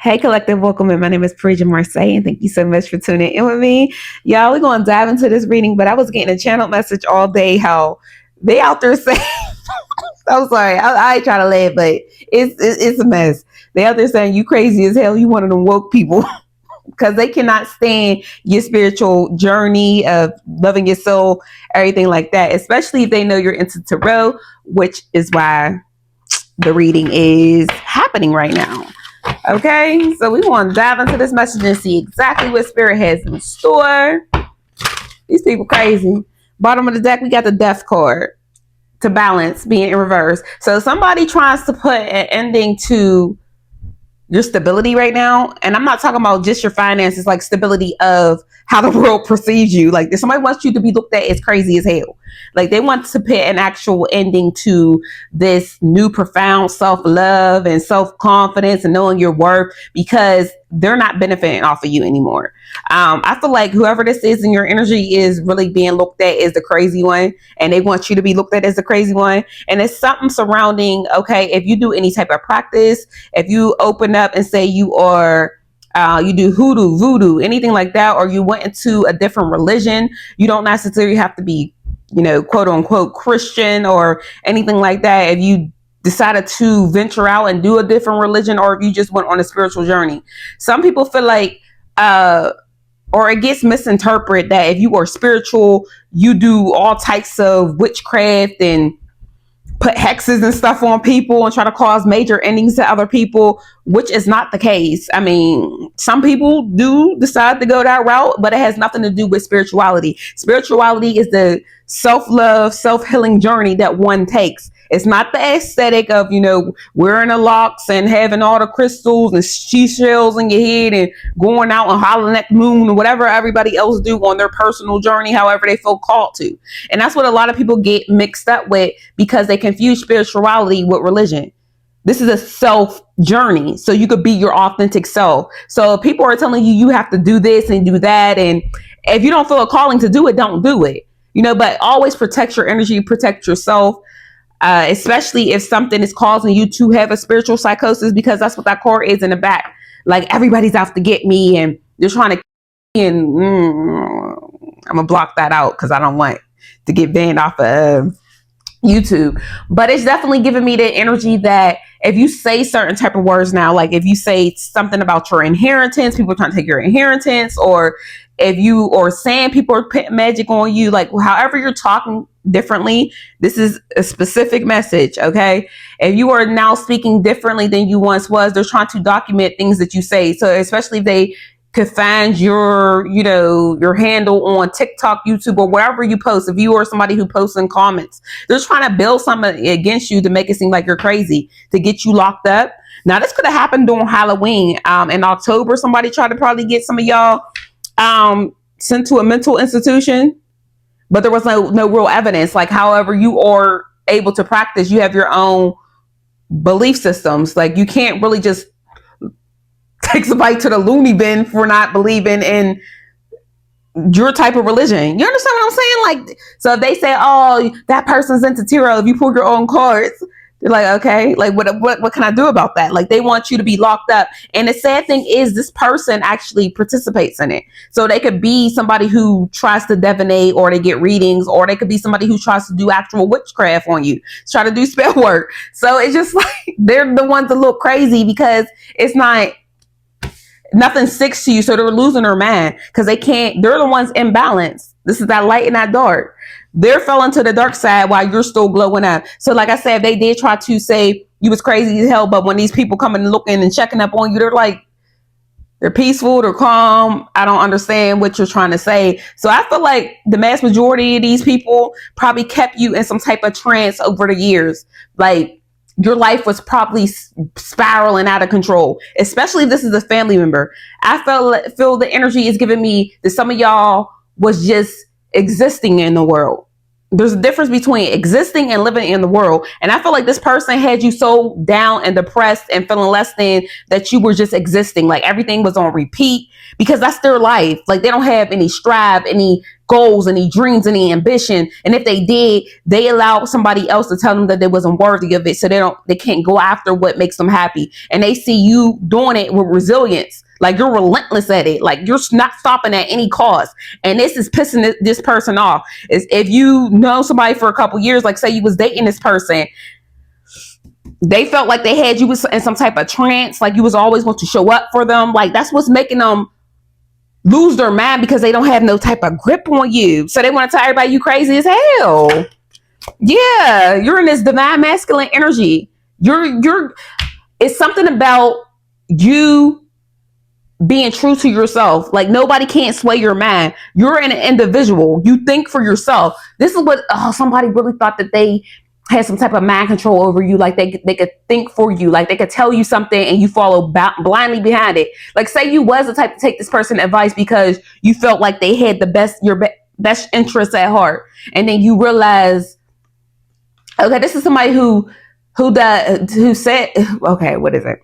Hey, collective, welcome in. My name is Parisiah Marseille, and thank you so much for tuning in with me. Y'all, we're going to dive into this reading, but I was getting a channel message all day how they out there saying, I'm sorry, I ain't trying to laugh, but it's a mess. They out there saying you crazy as hell, you one of them woke people, because they cannot stand your spiritual journey of loving your soul, everything like that, especially if they know you're into tarot, which is why the reading is happening right now. Okay, so we want to dive into this message and see exactly what Spirit has in store. These people crazy. Bottom of the deck, we got the Death card to balance being in reverse. So somebody tries to put an ending to your stability right now. And I'm not talking about just your finances, like stability of how the world perceives you. Like if somebody wants you to be looked at as crazy as hell. Like they want to put an actual ending to this new profound self-love and self-confidence and knowing your worth, because they're not benefiting off of you anymore. I feel like whoever this is in your energy is really being looked at as the crazy one, and they want you to be looked at as the crazy one. And it's something surrounding, okay, if you do any type of practice, if you open up and say you are you do hoodoo, voodoo, anything like that, or you went into a different religion, you don't necessarily have to be, quote unquote Christian or anything like that. If you decided to venture out and do a different religion, or if you just went on a spiritual journey, some people feel like or it gets misinterpreted that if you are spiritual, you do all types of witchcraft and put hexes and stuff on people and try to cause major endings to other people, which is not the case. I mean, some people do decide to go that route, but it has nothing to do with spirituality. Spirituality is the self-love, self-healing journey that one takes. It's not the aesthetic of, wearing the locks and having all the crystals and seashells in your head and going out and hollering at the moon or whatever everybody else do on their personal journey, however they feel called to. And that's what a lot of people get mixed up with, because they confuse spirituality with religion. This is a self journey, so you could be your authentic self. So if people are telling you have to do this and do that, and if you don't feel a calling to do it, don't do it. But always protect your energy, protect yourself. Especially if something is causing you to have a spiritual psychosis, because that's what that card is in the back. Like everybody's out to get me and they're trying to, and I'm gonna block that out because I don't want to get banned off of YouTube. But it's definitely giving me the energy that if you say certain type of words now, like if you say something about your inheritance, people are trying to take your inheritance, or if you are saying people are putting magic on you, like however you're talking differently, this is a specific message. Okay, if you are now speaking differently than you once was, they're trying to document things that you say. So especially if they could find your handle on TikTok, YouTube, or wherever you post, if you are somebody who posts in comments, they're trying to build something against you to make it seem like you're crazy, to get you locked up. Now this could have happened during Halloween. In October, somebody tried to probably get some of y'all sent to a mental institution, but there was no real evidence. Like, however, you are able to practice, you have your own belief systems. Like, you can't really just take somebody to the loony bin for not believing in your type of religion. You understand what I'm saying? Like, so if they say, oh, that person's into tarot, if you pull your own cards, they're like, okay, like what can I do about that? Like, they want you to be locked up. And the sad thing is, this person actually participates in it. So they could be somebody who tries to divinate, or they get readings, or they could be somebody who tries to do actual witchcraft on you, try to do spell work. So it's just like, they're the ones that look crazy because it's not, nothing sticks to you. So they're losing their mind because they're the ones in balance. This is that light and that dark. They're fell into the dark side while you're still glowing up. So like I said, they did try to say you was crazy as hell, but when these people coming and looking and checking up on you, they're peaceful, they're calm. I don't understand what you're trying to say. So I feel like the mass majority of these people probably kept you in some type of trance over the years. Like, your life was probably spiraling out of control, especially if this is a family member. I feel the energy is giving me that some of y'all was just existing in the world. There's a difference between existing and living in the world. And I feel like this person had you so down and depressed and feeling less than, that you were just existing. Like everything was on repeat, because that's their life. Like they don't have any strive, any goals, any dreams, any ambition. And if they did, they allow somebody else to tell them that they wasn't worthy of it. So they can't go after what makes them happy. And they see you doing it with resilience. Like you're relentless at it. Like you're not stopping at any cost. And this is pissing this person off. Is if you know somebody for a couple years, like say you was dating this person, they felt like they had you in some type of trance, like you was always going to show up for them. Like that's what's making them lose their mind, because they don't have no type of grip on you. So they want to tell everybody you crazy as hell. Yeah, you're in this divine masculine energy. It's something about you being true to yourself. Like nobody can't sway your mind. You're an individual. You think for yourself. This is what somebody really thought that they had some type of mind control over you. Like they could think for you. Like they could tell you something and you follow blindly behind it. Like say you was the type to take this person advice because you felt like they had your best interests at heart, and then you realize, okay, this is somebody who said, okay, what is it?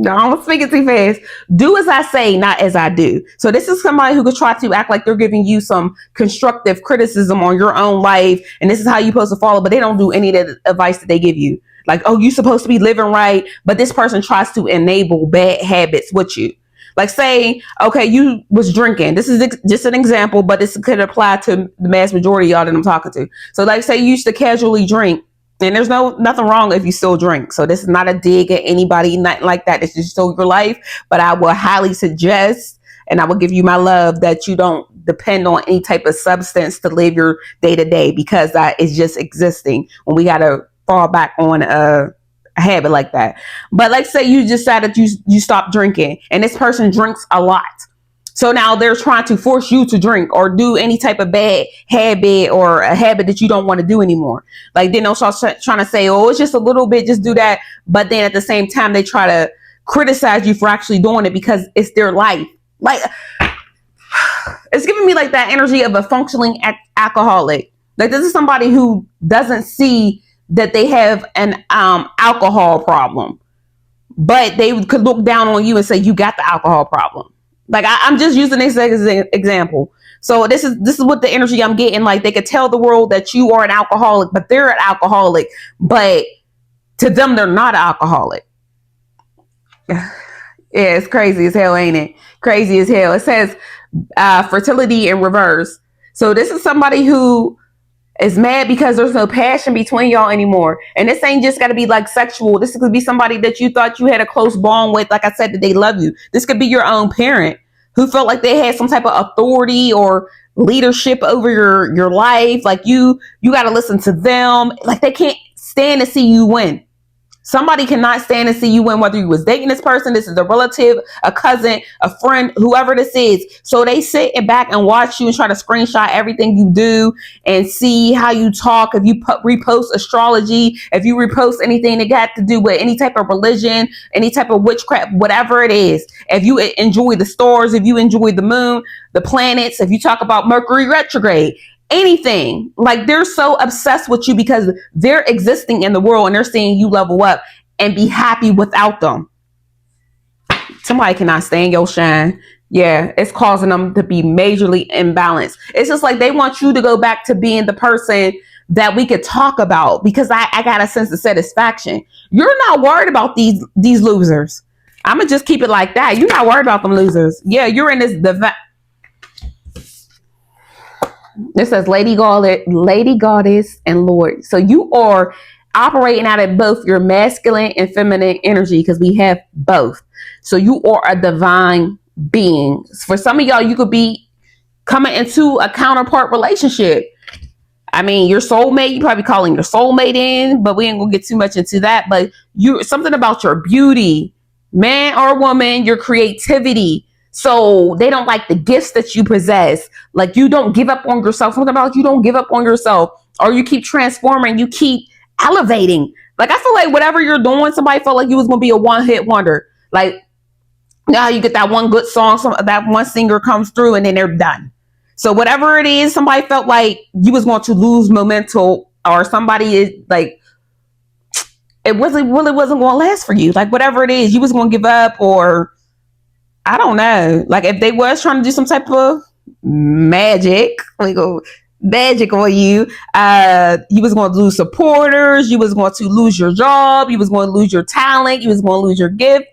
No, I'm speaking too fast. Do as I say, not as I do. So this is somebody who could try to act like they're giving you some constructive criticism on your own life, and this is how you're supposed to follow, but they don't do any of the advice that they give you. Like, oh, you're supposed to be living right, but this person tries to enable bad habits with you. Like say, okay, you was drinking. This is just an example, but this could apply to the mass majority of y'all that I'm talking to. So like say you used to casually drink. And there's nothing wrong if you still drink. So this is not a dig at anybody, nothing like that. This is still your life. But I will highly suggest, and I will give you my love, that you don't depend on any type of substance to live your day to day, because that is just existing when we got to fall back on a habit like that. But like say you decided you stop drinking, and this person drinks a lot. So now they're trying to force you to drink or do any type of bad habit or a habit that you don't want to do anymore. Like then they'll start trying to say, oh, it's just a little bit, just do that. But then at the same time, they try to criticize you for actually doing it because it's their life. Like it's giving me like that energy of a functioning alcoholic. Like this is somebody who doesn't see that they have an alcohol problem, but they could look down on you and say, you got the alcohol problem. Like I'm just using this as an example. So this is what the energy I'm getting. Like they could tell the world that you are an alcoholic, but they're an alcoholic. But to them, they're not an alcoholic. Yeah, it's crazy as hell, ain't it? Crazy as hell. It says fertility in reverse. So this is somebody who is mad because there's no passion between y'all anymore. And this ain't just got to be like sexual. This could be somebody that you thought you had a close bond with. Like I said, that they love you. This could be your own parent who felt like they had some type of authority or leadership over your life. Like you got to listen to them. Like they can't stand to see you win. Somebody cannot stand to see you win, whether you was dating this person, this is a relative, a cousin, a friend, whoever this is. So they sit back and watch you and try to screenshot everything you do and see how you talk. If you repost astrology, if you repost anything that got to do with any type of religion, any type of witchcraft, whatever it is. If you enjoy the stars, if you enjoy the moon, the planets, if you talk about Mercury retrograde, anything, like they're so obsessed with you because they're existing in the world and they're seeing you level up and be happy without them. Somebody cannot stand your shine. Yeah, it's causing them to be majorly imbalanced. It's just like they want you to go back to being the person that we could talk about, because I got a sense of satisfaction. You're not worried about these losers. I'm gonna just keep it like that. You're not worried about them losers. Yeah, you're in this It says Lady Goddess and Lord. So you are operating out of both your masculine and feminine energy, because we have both. So you are a divine being. For some of y'all, you could be coming into a counterpart relationship. I mean, your soulmate, you probably calling your soulmate in, but we ain't gonna get too much into that. But something about your beauty, man or woman, your creativity. So they don't like the gifts that you possess. Like you don't give up on yourself. Something about you don't give up on yourself, or you keep transforming, you keep elevating. Like I feel like whatever you're doing, somebody felt like you was gonna be a one-hit wonder. Like now you get that one good song, that one singer comes through and then they're done. So whatever it is, somebody felt like you was going to lose momentum, or somebody is like, it really wasn't going to last for you. Like whatever it is, you was going to give up, or I don't know. Like if they was trying to do some type of magic. We go magic on you. You was going to lose supporters. You was going to lose your job. You was going to lose your talent. You was going to lose your gift.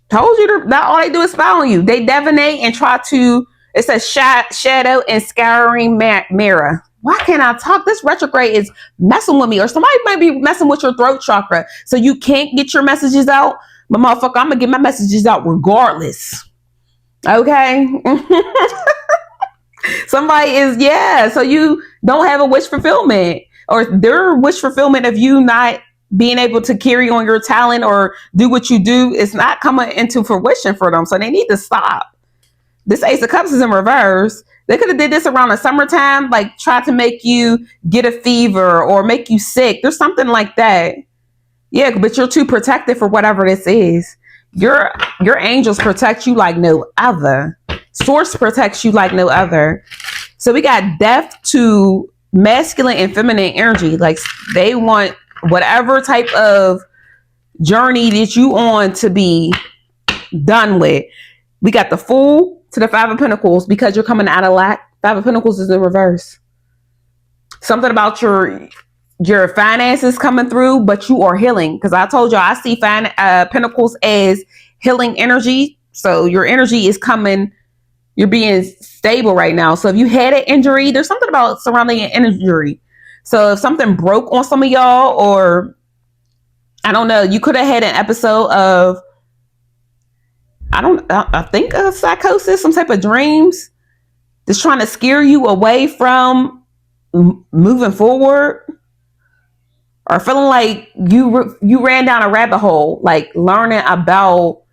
Told you that all they do is spy on you. They divinate and try to. It's a shadow and scouring mirror. Why can't I talk? This retrograde is messing with me, or somebody might be messing with your throat chakra, so you can't get your messages out. But motherfucker, I'm gonna get my messages out regardless. Okay. Somebody is, yeah. So you don't have a wish fulfillment, or their wish fulfillment of you not being able to carry on your talent or do what you do is not coming into fruition for them. So they need to stop. This Ace of Cups is in reverse. They could have did this around the summertime, like try to make you get a fever or make you sick. There's something like that. Yeah, but you're too protected for whatever this is. Your angels protect you like no other. Source protects you like no other. So we got death to masculine and feminine energy. Like they want whatever type of journey that you on to be done with. We got the Fool to the Five of Pentacles because you're coming out of lack. Five of Pentacles is in reverse. Something about your finances coming through, but you are healing. Because I told you I see Pentacles as healing energy. So your energy is coming. You're being stable right now. So if you had an injury, there's something about surrounding an injury. So if something broke on some of y'all, or I don't know, you could have had an episode of, I think of psychosis, some type of dreams that's trying to scare you away from moving forward, or feeling like you ran down a rabbit hole, like learning about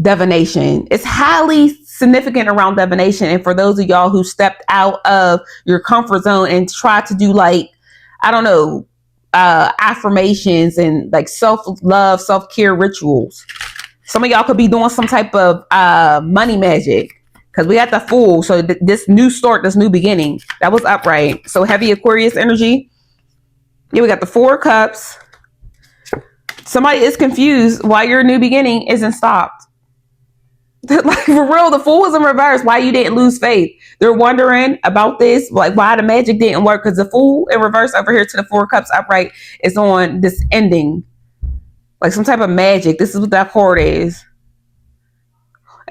divination. It's highly significant around divination. And for those of y'all who stepped out of your comfort zone and tried to do, like, I don't know, affirmations and like self-love, self-care rituals. Some of y'all could be doing some type of money magic, because we got the Fool. So this new start, this new beginning, that was upright. So heavy Aquarius energy. Yeah, we got the Four of Cups. Somebody is confused why your new beginning isn't stopped. Like for real, the Fool is in reverse. Why you didn't lose faith? They're wondering about this, like why the magic didn't work, because the Fool in reverse over here to the Four of Cups upright is on this ending, like some type of magic. This is what that card is.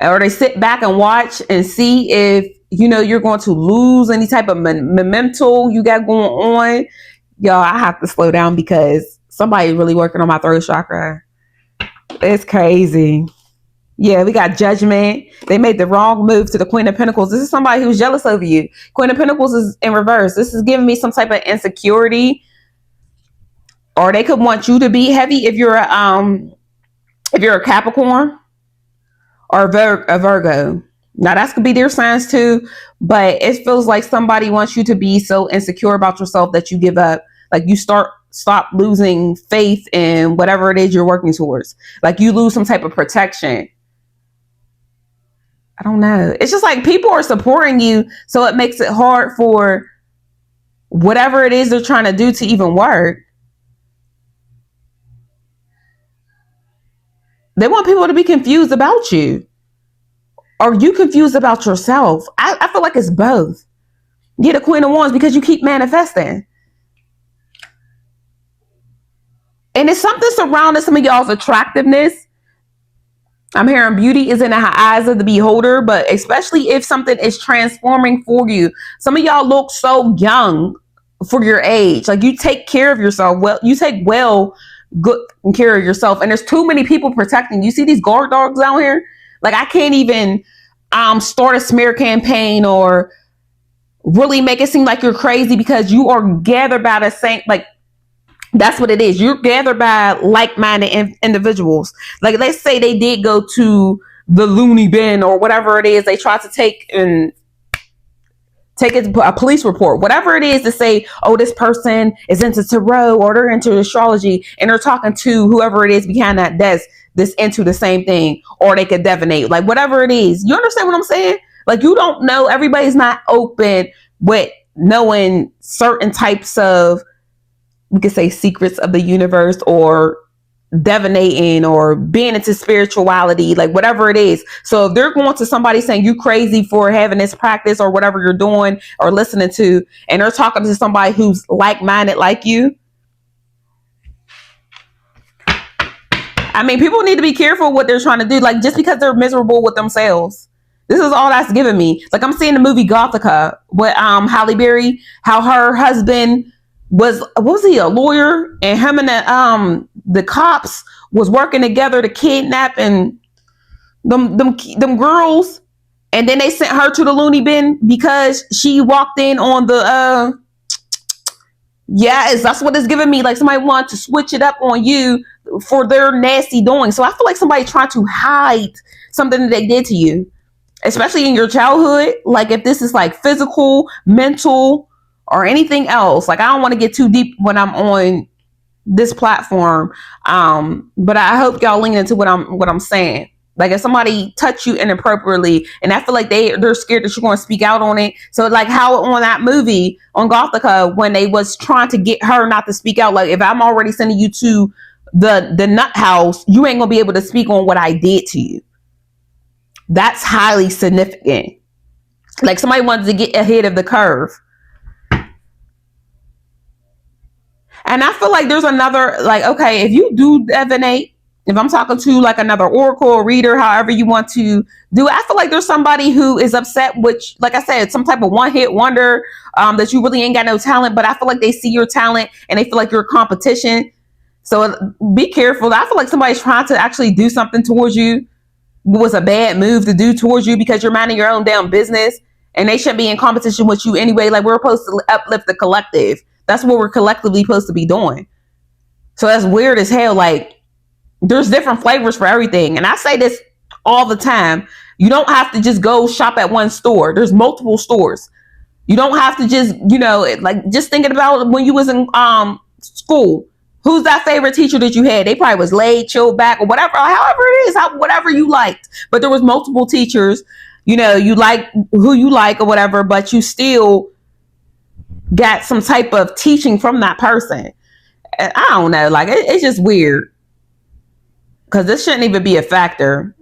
Or they sit back and watch and see if you're going to lose any type of memento you got going on. Y'all, I have to slow down because somebody's really working on my throat chakra. It's crazy. Yeah, we got Judgment. They made the wrong move to the Queen of Pentacles. This is somebody who's jealous over you. Queen of Pentacles is in reverse. This is giving me some type of insecurity. Or they could want you to be heavy if you're a Capricorn or a Virgo. Now that could be their signs too, but it feels like somebody wants you to be so insecure about yourself that you give up. Like you stop losing faith in whatever it is you're working towards. Like you lose some type of protection. I don't know. It's just like people are supporting you, so it makes it hard for whatever it is they're trying to do to even work. They want people to be confused about you. Are you confused about yourself? I feel like it's both. Get a Queen of Wands because you keep manifesting. And it's something surrounding some of y'all's attractiveness. I'm hearing beauty is in the eyes of the beholder, but especially if something is transforming for you. Some of y'all look so young for your age. Like you take care of yourself. Well, you take good care of yourself. And there's too many people protecting. You see these guard dogs out here? Like I can't even start a smear campaign or really make it seem like you're crazy, because you are gathered by the same, like that's what it is. You're gathered by like-minded individuals. Like let's say they did go to the loony bin or whatever it is. They tried to take it to a police report, whatever it is, to say, oh, this person is into tarot or they're into astrology, and they're talking to whoever it is behind that desk that's into the same thing, or they could divinate, like whatever it is. You understand what I'm saying? Like you don't know. Everybody's not open with knowing certain types of, we could say, secrets of the universe or divinating or being into spirituality, like whatever it is. So if they're going to somebody saying you crazy for having this practice or whatever you're doing or listening to, and they're talking to somebody who's like-minded like you, I mean, people need to be careful what they're trying to do. Like, just because they're miserable with themselves. This is all that's giving me. Like, I'm seeing the movie Gothica with Halle Berry, how her husband was, what was he, a lawyer? And him and the cops was working together to kidnap and them girls. And then they sent her to the loony bin because she walked in on the yes, that's what it's giving me. Like, somebody wanted to switch it up on you for their nasty doing. So I feel like somebody trying to hide something that they did to you, especially in your childhood. Like, if this is like physical, mental, or anything else. Like, I don't want to get too deep when I'm on this platform, but I hope y'all lean into what I'm saying. Like, if somebody touch you inappropriately, and I feel like they're scared that you're going to speak out on it. So, like how on that movie on Gothica, when they was trying to get her not to speak out, like, if I'm already sending you to the nut house, you ain't gonna be able to speak on what I did to you. That's highly significant. Like, somebody wanted to get ahead of the curve. And I feel like there's another, like, okay, if you do divinate, if I'm talking to like another oracle reader, however you want to do it, I feel like there's somebody who is upset, which, like I said, some type of one-hit wonder, that you really ain't got no talent, but I feel like they see your talent and they feel like you're a competition. So be careful. I feel like somebody's trying to actually do something towards you. Was a bad move to do towards you because you're minding your own damn business and they shouldn't be in competition with you anyway. Like, we're supposed to uplift the collective. That's what we're collectively supposed to be doing. So that's weird as hell. Like, there's different flavors for everything. And I say this all the time. You don't have to just go shop at one store. There's multiple stores. You don't have to just, like, just thinking about when you was in school. Who's that favorite teacher that you had? They probably was laid, chilled back, or whatever, however it is, whatever you liked. But there was multiple teachers, you like who you like or whatever, but you still got some type of teaching from that person. And I don't know, like, it's just weird. Because this shouldn't even be a factor.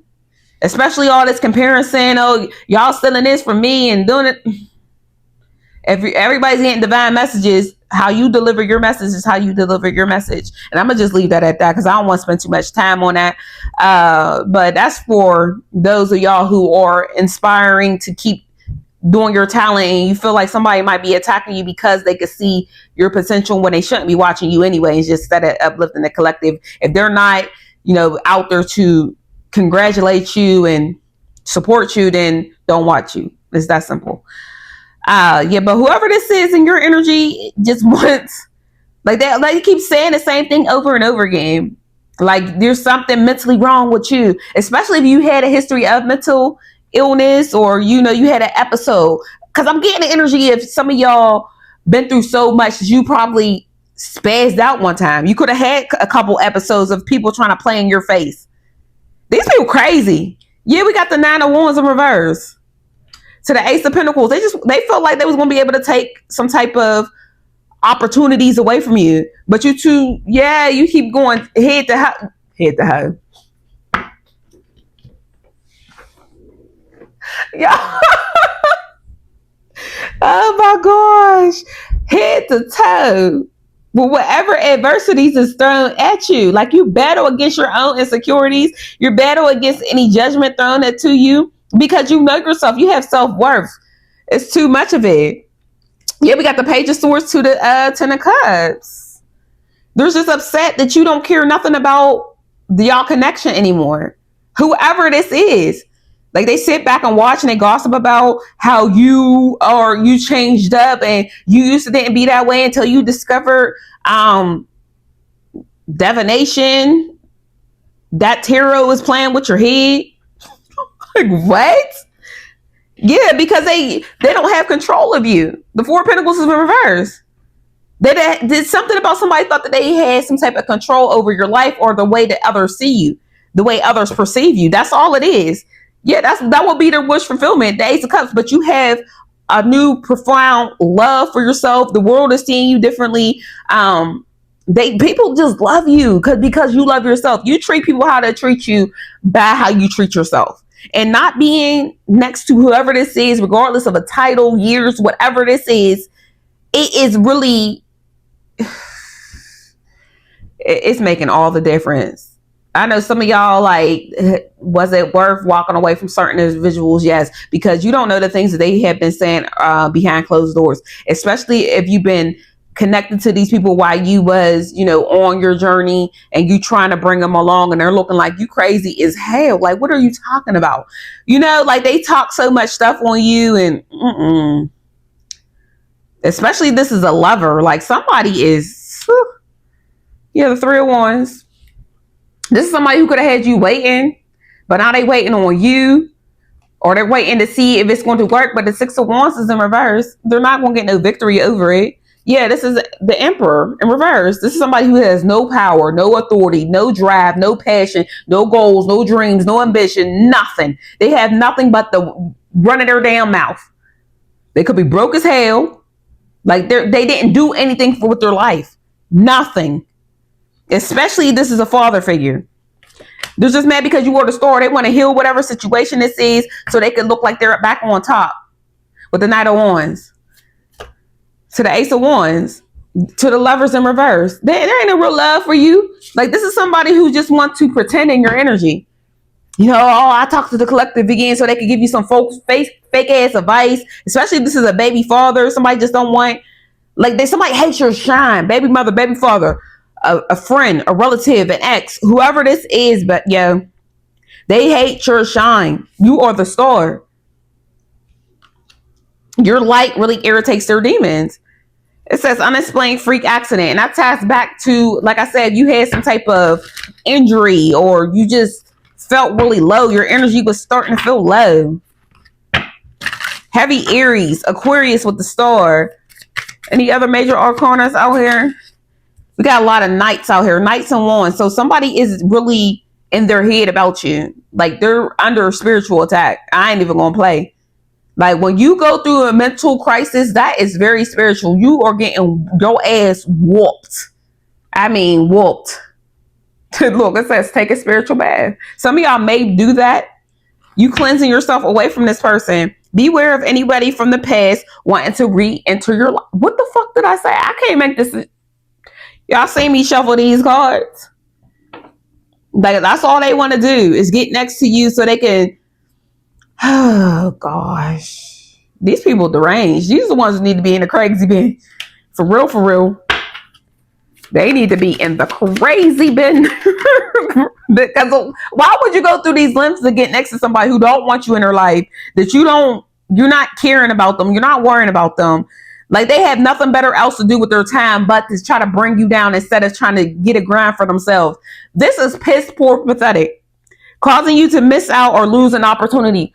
Especially all this comparison. Oh, y'all stealing this from me and doing it. Everybody's getting divine messages. How you deliver your message is how you deliver your message. And I'm going to just leave that at that because I don't want to spend too much time on that. But that's for those of y'all who are inspiring to keep doing your talent and you feel like somebody might be attacking you because they could see your potential when they shouldn't be watching you anyway. It's just instead of uplifting the collective. If they're not, out there to congratulate you and support you, then don't watch you. It's that simple. But whoever this is in your energy just wants, like, they keep saying the same thing over and over again. Like, there's something mentally wrong with you, especially if you had a history of mental illness or, you had an episode. Because I'm getting the energy if some of y'all been through so much that you probably spazzed out one time. You could have had a couple episodes of people trying to play in your face. These people crazy. Yeah, we got the 9 of Wands in reverse to the Ace of Pentacles. They felt like they was going to be able to take some type of opportunities away from you. But you two, you keep going head to hoe. Yeah. Oh my gosh. Head to toe. Well, whatever adversities is thrown at you, like, you battle against your own insecurities, you battle against any judgment thrown at to you because you know yourself, you have self-worth. It's too much of it. Yeah, we got the Page of Swords to the Ten of Cups. There's just upset that you don't care nothing about y'all connection anymore. Whoever this is. Like, they sit back and watch and they gossip about how you changed up and you used to didn't be that way until you discovered divination. That tarot is playing with your head. Like, what? Yeah, because they don't have control of you. The Four of Pentacles is in reverse. They did something about somebody thought that they had some type of control over your life or the way that others see you, the way others perceive you. That's all it is. Yeah, that will be their wish fulfillment, the Ace of Cups. But you have a new profound love for yourself. The world is seeing you differently. people just love you because you love yourself. You treat people how they treat you by how you treat yourself. And not being next to whoever this is, regardless of a title, years, whatever this is, it is really, it's making all the difference. I know some of y'all like, was it worth walking away from certain individuals? Yes, because you don't know the things that they have been saying behind closed doors, especially if you've been connected to these people while you was, on your journey, and you trying to bring them along, and they're looking like you crazy as hell. Like, what are you talking about? Like they talk so much stuff on you, and especially this is a lover. Like somebody is, the 3 of Wands. This is somebody who could have had you waiting, but now they waiting on you, or they're waiting to see if it's going to work. But the 6 of Wands is in reverse. They're not going to get no victory over it. Yeah, this is the Emperor in reverse. This is somebody who has no power, no authority, no drive, no passion, no goals, no dreams, no ambition, nothing. They have nothing but the run of their damn mouth. They could be broke as hell. Like they didn't do anything with their life. Nothing. Especially this is a father figure. They're just mad because you wore the store. They want to heal whatever situation this is so they can look like they're back on top. With the Knight of Wands. To the Ace of Wands. To the Lovers in reverse. There ain't a real love for you. Like this is somebody who just wants to pretend in your energy. I talk to the collective again so they can give you some fake ass advice. Especially if this is a baby father. Somebody just don't want, somebody hates your shine. Baby mother, baby father. A friend, a relative, an ex, whoever this is, but they hate your shine. You are the star. Your light really irritates their demons. It says unexplained freak accident, and that ties back to, like I said, you had some type of injury, or you just felt really low. Your energy was starting to feel low. Heavy Aries, Aquarius with the star. Any other major arcanas out here? We got a lot of Knights out here, Knights and Wands. So somebody is really in their head about you. Like they're under spiritual attack. I ain't even gonna play. Like when you go through a mental crisis, that is very spiritual. You are getting your ass whooped. I mean, whooped. Look, it says take a spiritual bath. Some of y'all may do that. You cleansing yourself away from this person. Beware of anybody from the past wanting to re-enter your life. What the fuck did I say? I can't make this. Y'all see me shuffle these cards? Like that's all they want to do is get next to you so they can. Oh gosh, these people deranged. These are the ones who need to be in the crazy bin. For real, for real. They need to be in the crazy bin. Because why would you go through these lengths to get next to somebody who don't want you in their life? That you're not caring about them. You're not worrying about them. Like they have nothing better else to do with their time but to try to bring you down instead of trying to get a grind for themselves. This is piss poor pathetic. Causing you to miss out or lose an opportunity.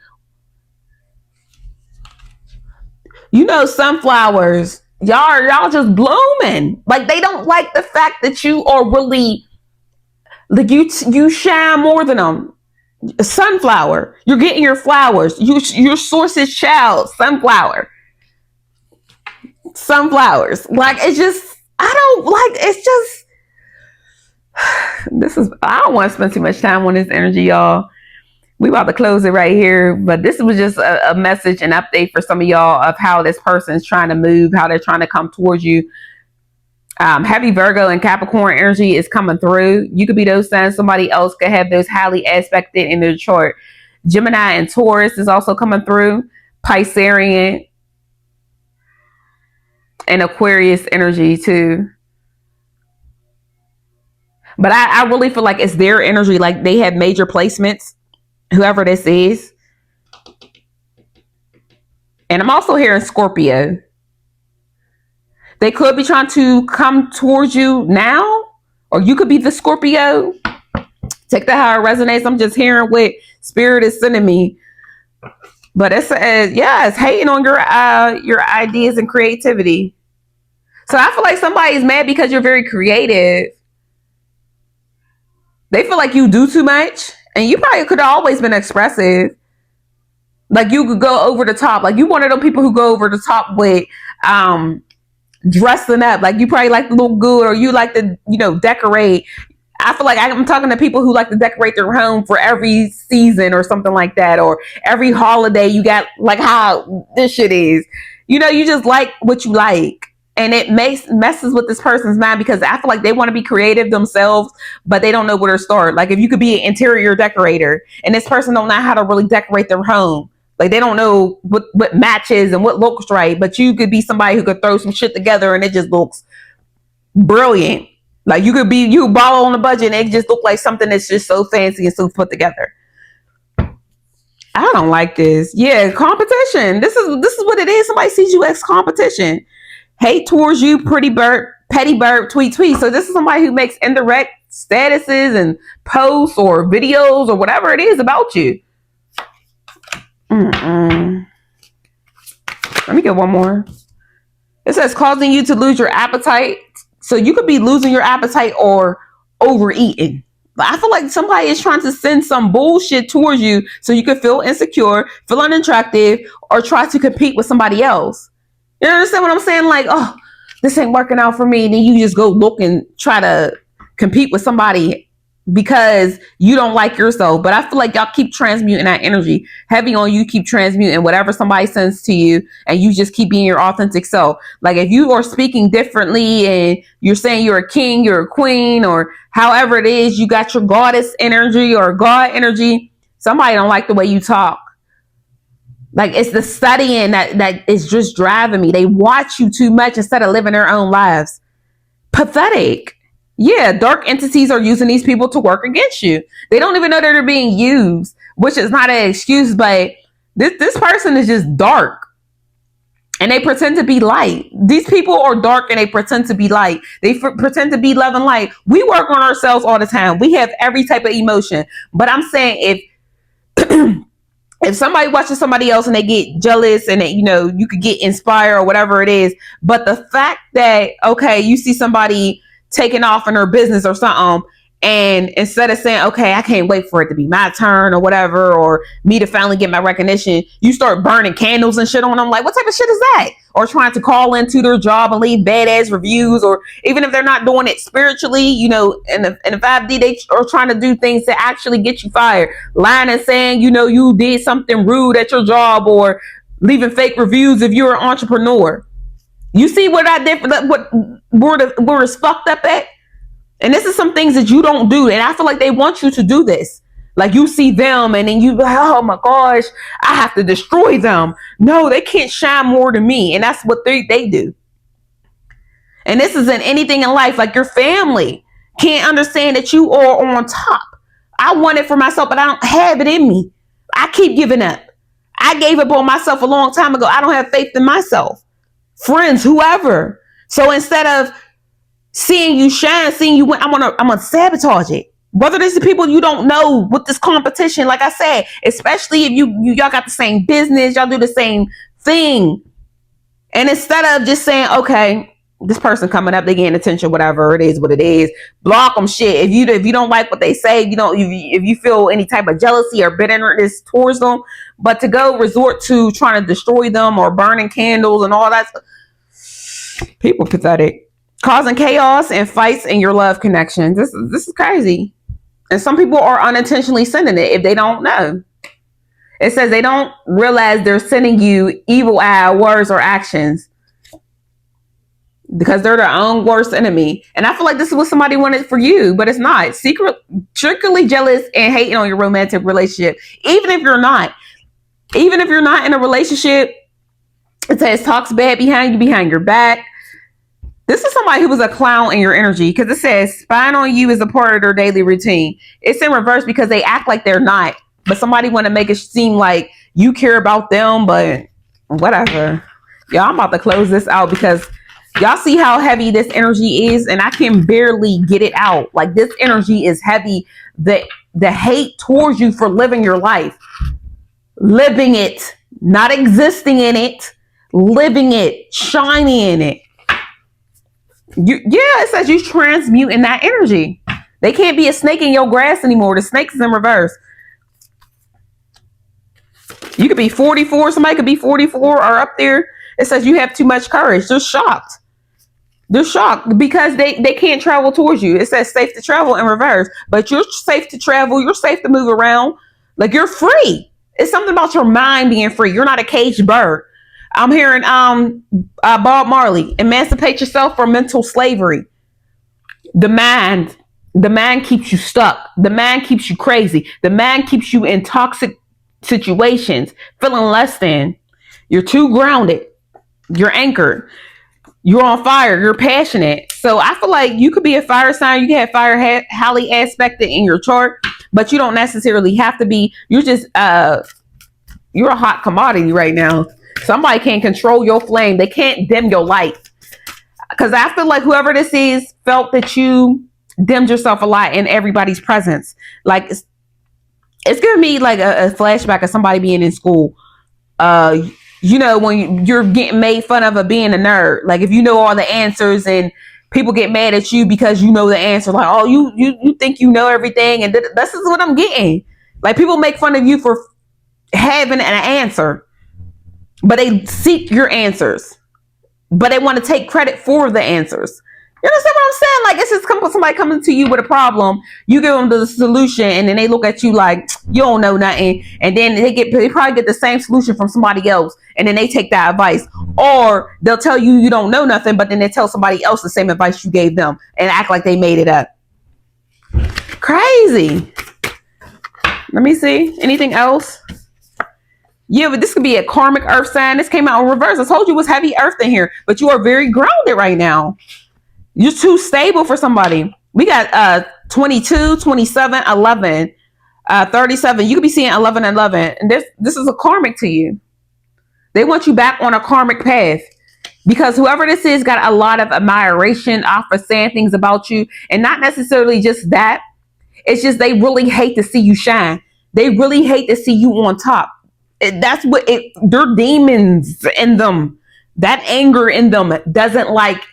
Sunflowers, y'all just blooming. Like they don't like the fact that you are really, like you shine more than them. Sunflower, you're getting your flowers. Your source's child, sunflower. Sunflowers. Like it's just, I don't want to spend too much time on this energy, y'all. We about to close it right here, but this was just a message and update for some of y'all of how this person is trying to move, how they're trying to come towards you. Heavy Virgo and Capricorn energy is coming through. You could be those signs. Somebody else could have those highly aspected in their chart. Gemini and Taurus is also coming through. Piscean and Aquarius energy too. But I really feel like it's their energy. Like they have major placements, whoever this is. And I'm also hearing Scorpio. They could be trying to come towards you now, or you could be the Scorpio. Take that how it resonates. I'm just hearing what Spirit is sending me. But it's hating on your ideas and creativity. So I feel like somebody's mad because you're very creative. They feel like you do too much, and you probably could have always been expressive. Like you could go over the top. Like you one of those people who go over the top with dressing up. Like you probably like to look good, or you like to, decorate. I feel like I'm talking to people who like to decorate their home for every season or something like that, or every holiday. You got like how this shit is. You just like what you like. And it messes with this person's mind because I feel like they want to be creative themselves, but they don't know where to start. Like if you could be an interior decorator and this person don't know how to really decorate their home. Like they don't know what matches and what looks right, but you could be somebody who could throw some shit together and it just looks brilliant. Like you ball on a budget and it just look like something that's just so fancy and so put together. I don't like this. Yeah, competition. This is what it is. Somebody sees you as competition. Hate towards you, petty bird, tweet. So this is somebody who makes indirect statuses and posts or videos or whatever it is about you. Let me get one more. It says causing you to lose your appetite. So you could be losing your appetite or overeating. I feel like somebody is trying to send some bullshit towards you so you could feel insecure, feel unattractive, or try to compete with somebody else. You understand what I'm saying? Like, oh, this ain't working out for me. And then you just go look and try to compete with somebody because you don't like yourself. But I feel like y'all keep transmuting that energy. Heavy on you, keep transmuting whatever somebody sends to you. And you just keep being your authentic self. Like if you are speaking differently and you're saying you're a king, you're a queen, or however it is, you got your goddess energy or God energy. Somebody don't like the way you talk. Like it's the studying that is just driving me. They watch you too much instead of living their own lives. Pathetic. Yeah, dark entities are using these people to work against you. They don't even know that they're being used, which is not an excuse, but this person is just dark. And they pretend to be light. These people are dark and they pretend to be light. They pretend to be love and light. We work on ourselves all the time. We have every type of emotion. But I'm saying if somebody watches somebody else and they get jealous and they, you could get inspired or whatever it is. But the fact that, okay, you see somebody taking off in her business or something, and instead of saying, okay, I can't wait for it to be my turn or whatever, or me to finally get my recognition, you start burning candles and shit on them. Like, what type of shit is that? Or trying to call into their job and leave badass reviews, or even if they're not doing it spiritually, in the 5D, they are trying to do things to actually get you fired. Lying and saying, you did something rude at your job, or leaving fake reviews if you're an entrepreneur. You see what I did, where it's fucked up at? And this is some things that you don't do. And I feel like they want you to do this. Like you see them and then you, oh my gosh, I have to destroy them. No, they can't shine more than me. And that's what they do. And this isn't anything in life. Like your family can't understand that you are on top. I want it for myself, but I don't have it in me. I keep giving up. I gave up on myself a long time ago. I don't have faith in myself. Friends, whoever. So instead of seeing you shine, seeing you win, I'm gonna sabotage it. Whether this is people you don't know with this competition, like I said, especially if y'all got the same business, y'all do the same thing. And instead of just saying, okay, this person coming up, they getting attention, whatever it is, what it is, block them shit. If you don't like what they say, if you feel any type of jealousy or bitterness towards them, but to go resort to trying to destroy them or burning candles and all that stuff, people pathetic. Causing chaos and fights in your love connection. This is crazy. And some people are unintentionally sending it if they don't know. It says they don't realize they're sending you evil eye words or actions because they're their own worst enemy. And I feel like this is what somebody wanted for you, but it's not. Secretly jealous and hating on your romantic relationship. Even if you're not in a relationship, it says talks bad behind your back. This is somebody who was a clown in your energy, because it says spying on you is a part of their daily routine. It's in reverse because they act like they're not, but somebody want to make it seem like you care about them, but whatever. Y'all, I'm about to close this out because y'all see how heavy this energy is, and I can barely get it out. Like this energy is heavy. The hate towards you for living your life, living it, not existing in it, living it, shining in it. It says you transmuting that energy. They can't be a snake in your grass anymore. The snake is in reverse. You could be 44. Somebody could be 44 or up there. It says you have too much courage. They're shocked. They're shocked because they can't travel towards you. It says safe to travel in reverse, but you're safe to travel. You're safe to move around. Like, you're free. It's something about your mind being free. You're not a caged bird. I'm hearing Bob Marley, emancipate yourself from mental slavery. The mind keeps you stuck. The mind keeps you crazy. The mind keeps you in toxic situations, feeling less than. You're too grounded. You're anchored. You're on fire. You're passionate. So I feel like you could be a fire sign. You can have fire highly aspected in your chart, but you don't necessarily have to be. You're just you're a hot commodity right now. Somebody can't control your flame. They can't dim your light. Because I feel like whoever this is felt that you dimmed yourself a lot in everybody's presence. Like, it's giving me like a flashback of somebody being in school. You know, when you're getting made fun of being a nerd. Like, if you know all the answers and people get mad at you because you know the answer. Like, oh, you think you know everything. And this is what I'm getting. Like, people make fun of you for having an answer. But they seek your answers. But they want to take credit for the answers. You understand what I'm saying? Like, it's just somebody coming to you with a problem. You give them the solution, and then they look at you like you don't know nothing. And then they probably get the same solution from somebody else, and then they take that advice. Or they'll tell you you don't know nothing, but then they tell somebody else the same advice you gave them and act like they made it up. Crazy. Let me see. Anything else? Yeah, but this could be a karmic earth sign. This came out in reverse. I told you it was heavy earth in here, but you are very grounded right now. You're too stable for somebody. We got 22, 27, 11, 37. You could be seeing 11 and 11. And this is a karmic to you. They want you back on a karmic path. Because whoever this is got a lot of admiration off of saying things about you. And not necessarily just that. It's just they really hate to see you shine. They really hate to see you on top. That's what they're demons in them. That anger in them doesn't like.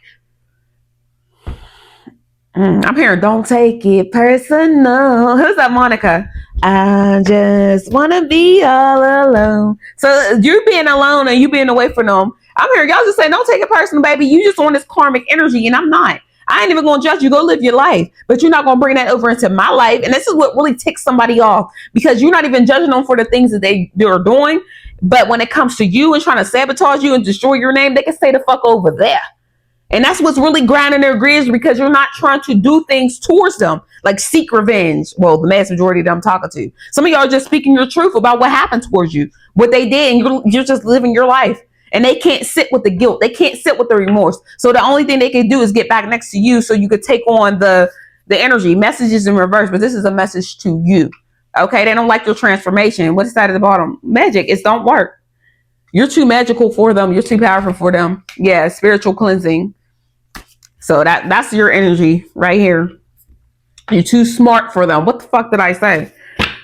I'm hearing, don't take it personal. Who's that, Monica? I just want to be all alone. So you being alone and you being away from them. I'm hearing y'all just saying, don't take it personal, baby. You just want this karmic energy, and I'm not. I ain't even going to judge you. Go live your life. But you're not going to bring that over into my life. And this is what really ticks somebody off, because you're not even judging them for the things that they're doing. But when it comes to you and trying to sabotage you and destroy your name, they can stay the fuck over there. And that's what's really grinding their gears, because you're not trying to do things towards them, like seek revenge. Well, the mass majority that I'm talking to. Some of y'all are just speaking your truth about what happened towards you, what they did, and you're just living your life. And they can't sit with the guilt. They can't sit with the remorse. So the only thing they can do is get back next to you so you could take on the energy. Messages in reverse, but this is a message to you. Okay, they don't like your transformation. What's that at the bottom? Magic. It don't work. You're too magical for them. You're too powerful for them. Yeah, spiritual cleansing. So that's your energy right here. You're too smart for them. What the fuck did I say?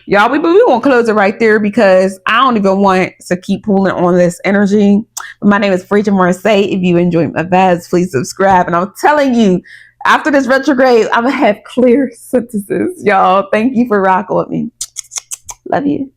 Y'all, we won't close it right there, because I don't even want to keep pulling on this energy. My name is Frida Marseille. If you enjoy my vibes, please subscribe. And I'm telling you, after this retrograde, I'm going to have clear sentences. Y'all, thank you for rocking with me. Love you.